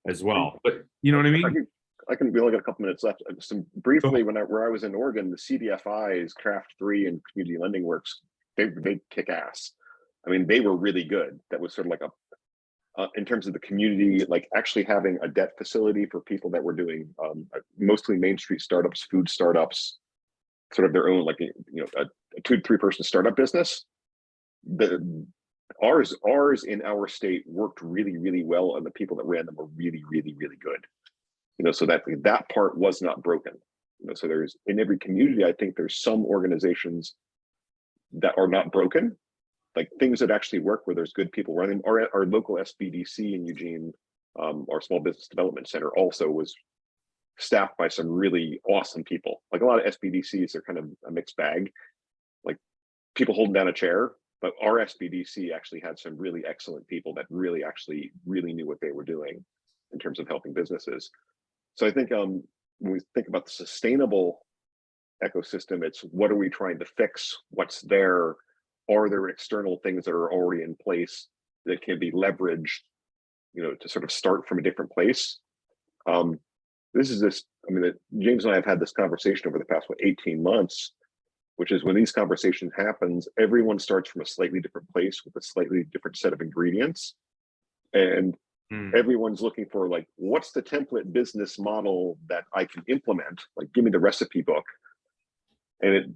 as well, but you know what I mean? We only got a couple minutes left. Some briefly, where I was in Oregon, the CDFIs, Craft 3 and Community Lending Works, they kick ass. I mean, they were really good. That was sort of like in terms of the community, like actually having a debt facility for people that were doing mostly Main Street startups, food startups, sort of their own, like, a 2 to 3 person startup business. Ours in our state worked really, really well, and the people that ran them were really, really, really good. So that part was not broken. So there's, in every community, I think there's some organizations that are not broken, like things that actually work where there's good people running. Our local SBDC in Eugene, our Small Business Development Center, also was staffed by some really awesome people. Like a lot of SBDCs are kind of a mixed bag, like people holding down a chair. But our SBDC actually had some really excellent people that really knew what they were doing in terms of helping businesses. So I think when we think about the sustainable ecosystem, it's what are we trying to fix? What's there? Are there external things that are already in place that can be leveraged, to sort of start from a different place? James and I have had this conversation over the past 18 months, which is when these conversations happens, everyone starts from a slightly different place with a slightly different set of ingredients. And everyone's looking for, like, what's the template business model that I can implement? Like, give me the recipe book. And it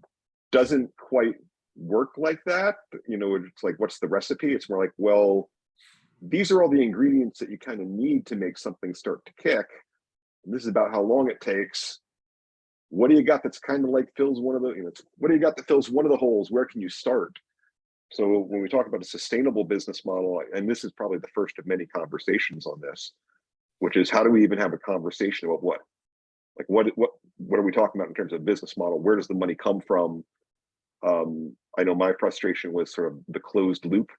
doesn't quite work like that. It's like, what's the recipe? It's more like, well, these are all the ingredients that you kind of need to make something start to kick. And this is about how long it takes. What do you got that's kind of like fills one of the, what do you got that fills one of the holes? Where can you start? So when we talk about a sustainable business model, and this is probably the first of many conversations on this, which is how do we even have a conversation about what are we talking about in terms of business model? Where does the money come from? I know my frustration was sort of the closed loop,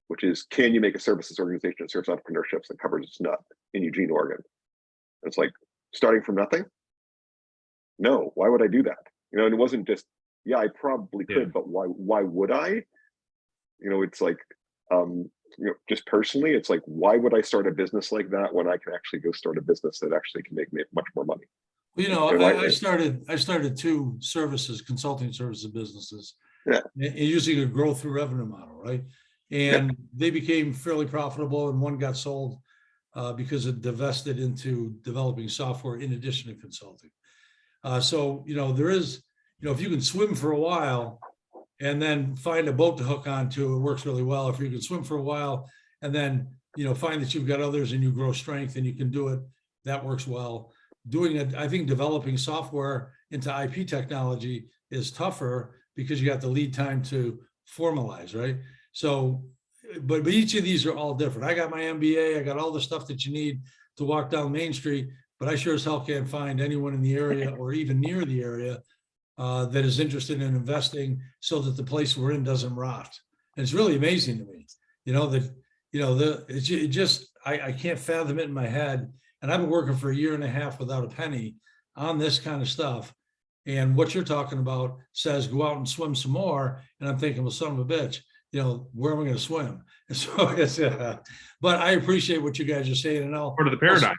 which is, can you make a services organization that serves entrepreneurships that covers its nut in Eugene, Oregon? It's like starting from nothing. No, why would I do that? And it wasn't just, yeah, I probably could, but why would I? It's like, just personally, it's like, why would I start a business like that when I can actually go start a business that actually can make me much more money? Well, you know, And I started two consulting services businesses. Yeah. Using a growth through revenue model, right? And they became fairly profitable, and one got sold because it divested into developing software in addition to consulting. So, you know, there is, you know, if you can swim for a while and then find a boat to hook onto, it works really well. If you can swim for a while and then, you know, find that you've got others and you grow strength and you can do it, that works well. Doing it, I think developing software into IP technology is tougher because you got the lead time to formalize, right? So, but each of these are all different. I got my MBA, I got all the stuff that you need to walk down Main Street, but I sure as hell can't find anyone in the area or even near the area that is interested in investing so that the place we're in doesn't rot. And it's really amazing to me, you know, that, you know, I can't fathom it in my head. And I've been working for 1.5 years without a penny on this kind of stuff. And what you're talking about says, go out and swim some more. And I'm thinking, well, son of a bitch, you know, where am I going to swim? And so it's, but I appreciate what you guys are saying. And I'll Part of the paradigm.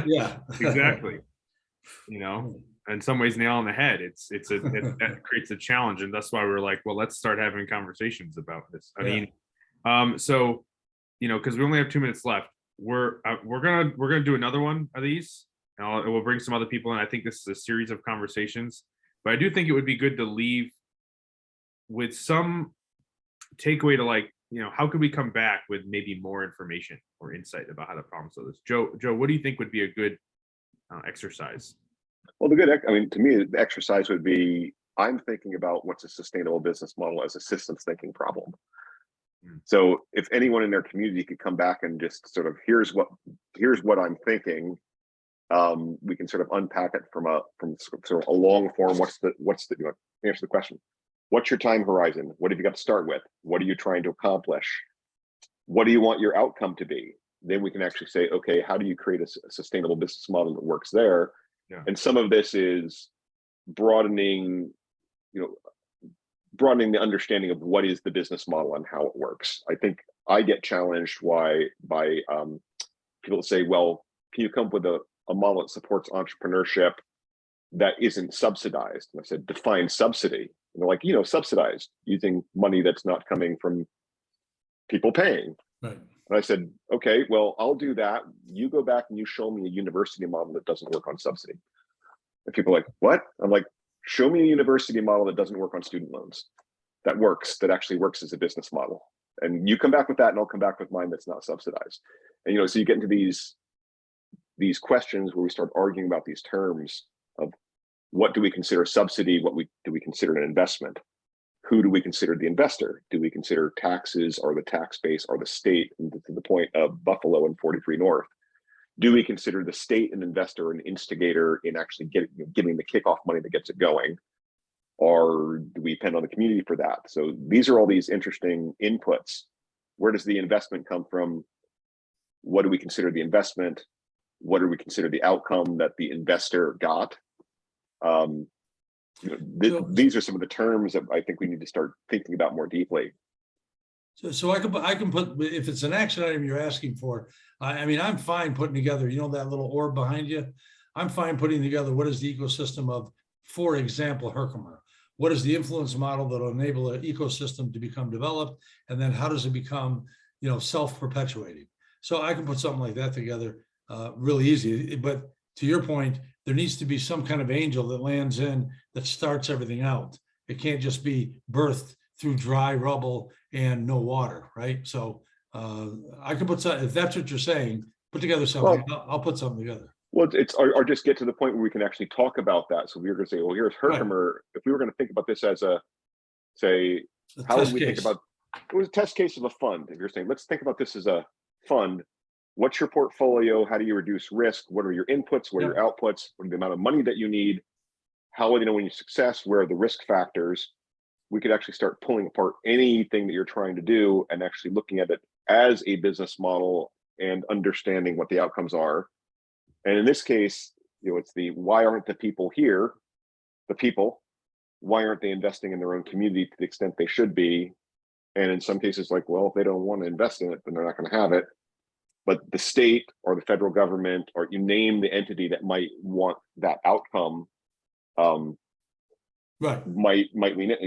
Yeah, Exactly. You know, in some ways, nail on the head. That creates a challenge, and that's why we're like, well, let's start having conversations about this. I mean, so, you know, because we only have 2 minutes left. We're gonna do another one of these, and we'll bring some other people in. I think this is a series of conversations, but I do think it would be good to leave with some takeaway to, like, you know, how could we come back with maybe more information or insight about how to problem solve this? Joe, what do you think would be a good exercise? Well, I mean, to me, the exercise would be, I'm thinking about what's a sustainable business model as a systems thinking problem. So if anyone in their community could come back and just sort of, here's what I'm thinking, we can sort of unpack it from sort of a long form. What's the you know, answer the question. What's your time horizon? What have you got to start with? What are you trying to accomplish? What do you want your outcome to be? Then we can actually say, okay, how do you create a sustainable business model that works there? Yeah. And some of this is broadening the understanding of what is the business model and how it works. I think I get challenged by people say, well, can you come up with a model that supports entrepreneurship that isn't subsidized? And I said, define subsidy. And they're like, you know, subsidized, using money that's not coming from people paying. right. And I said, okay, well, I'll do that. You go back and you show me a university model that doesn't work on subsidy. And people are like, what? I'm like, show me a university model that doesn't work on student loans, that actually works as a business model. And you come back with that, and I'll come back with mine that's not subsidized. And, you know, so you get into these questions where we start arguing about these terms of what do we consider subsidy? Do we consider an investment? Who do we consider the investor? Do we consider taxes or the tax base or the state, to the point of Buffalo and 43 North? Do we consider the state an investor, an instigator in actually giving the kickoff money that gets it going? Or do we depend on the community for that? So these are all these interesting inputs. Where does the investment come from? What do we consider the investment? What do we consider the outcome that the investor got? These are some of the terms that I think we need to start thinking about more deeply. So I can put, if it's an action item you're asking for, I mean, I'm fine putting together, you know, that little orb behind you. I'm fine putting together what is the ecosystem of, for example, Herkimer. What is the influence model that will enable an ecosystem to become developed? And then how does it become, you know, self-perpetuating? So I can put something like that together really easy. But to your point, there needs to be some kind of angel that lands in that starts everything out. It can't just be birthed through dry rubble and no water, right? So I can put some, if that's what you're saying, put together something. I'll put something together. Well, it's or just get to the point where we can actually talk about that. So we were going to say, well, here's Herkimer. Right. If we were going to think about this as how would we think about it? Was a test case of a fund. If you're saying, let's think about this as a fund. What's your portfolio? How do you reduce risk? What are your inputs? What are your outputs? What are the amount of money that you need? How will you know when you're success? Where are the risk factors? We could actually start pulling apart anything that you're trying to do and actually looking at it as a business model and understanding what the outcomes are. And in this case, you know, it's why aren't the people here? The people, why aren't they investing in their own community to the extent they should be? And in some cases, like, well, if they don't want to invest in it, then they're not going to have it. But the state or the federal government, or you name the entity that might want that outcome, Right. might lean it.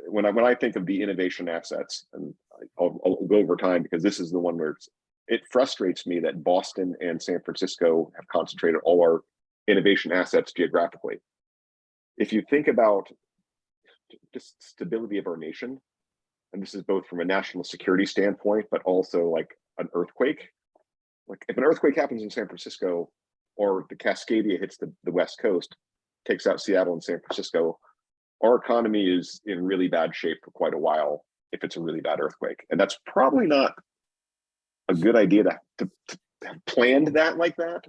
When I think of the innovation assets, and I'll go over time because this is the one where it frustrates me that Boston and San Francisco have concentrated all our innovation assets geographically. If you think about just stability of our nation, and this is both from a national security standpoint, but also like an earthquake. Like if an earthquake happens in San Francisco, or the Cascadia hits the West Coast, takes out Seattle and San Francisco, our economy is in really bad shape for quite a while if it's a really bad earthquake. And that's probably not a good idea to have planned that like that.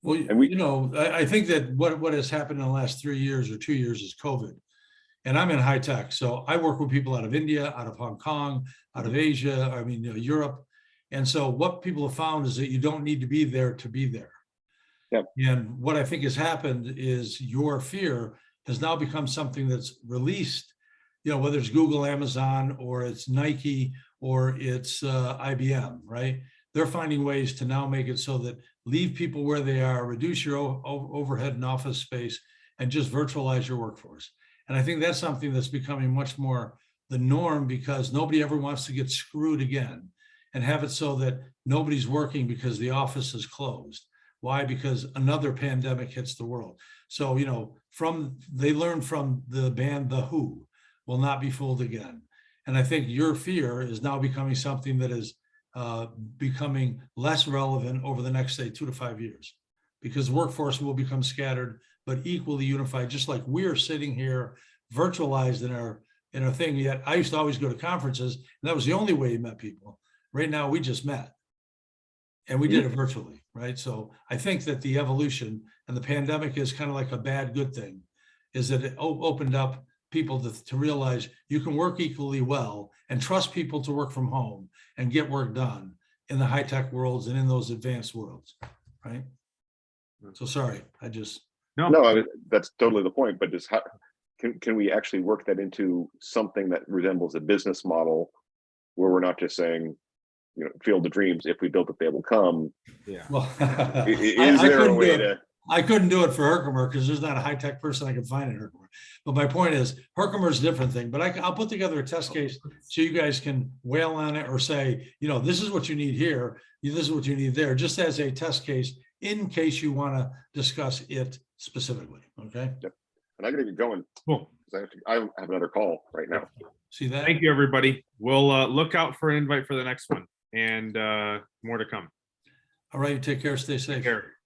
Well, And we, you know, I think that what has happened in the last 3 years or 2 years is COVID. And I'm in high tech. So I work with people out of India, out of Hong Kong, out of Asia, I mean, Europe. And so what people have found is that you don't need to be there to be there. Yep. And what I think has happened is your fear has now become something that's released, you know, whether it's Google, Amazon, or it's Nike, or it's IBM, right? They're finding ways to now make it so that leave people where they are, reduce your overhead and office space, and just virtualize your workforce. And I think that's something that's becoming much more the norm, because nobody ever wants to get screwed again and have it so that nobody's working because the office is closed. Why? Because another pandemic hits the world. So, you know, they learned from the band The Who, will not be fooled again. And I think your fear is now becoming something that is becoming less relevant over the next, say, 2 to 5 years, because the workforce will become scattered, but equally unified, just like we're sitting here virtualized in our thing. Yet I used to always go to conferences, and that was the only way you met people. Right now, we just met, and we did it virtually, right? So I think that the evolution and the pandemic is kind of like a bad, good thing, is that it opened up people to realize you can work equally well and trust people to work from home and get work done in the high-tech worlds and in those advanced worlds, right? So sorry, I just. no, I mean, that's totally the point, but just how can we actually work that into something that resembles a business model where we're not just saying, you know, field of dreams, if we build it, they will come. Yeah. Well, Is there a way to? I couldn't do it for Herkimer because there's not a high-tech person I can find in Herkimer. But my point is, Herkimer is a different thing. But I'll put together a test case so you guys can wail on it or say, you know, this is what you need here, this is what you need there, just as a test case in case you want to discuss it specifically. Okay. Yep. And I gotta get going. Cool. I have another call right now. See that? Thank you, everybody. We'll look out for an invite for the next one, and more to come. All right. Take care. Stay safe. Take care.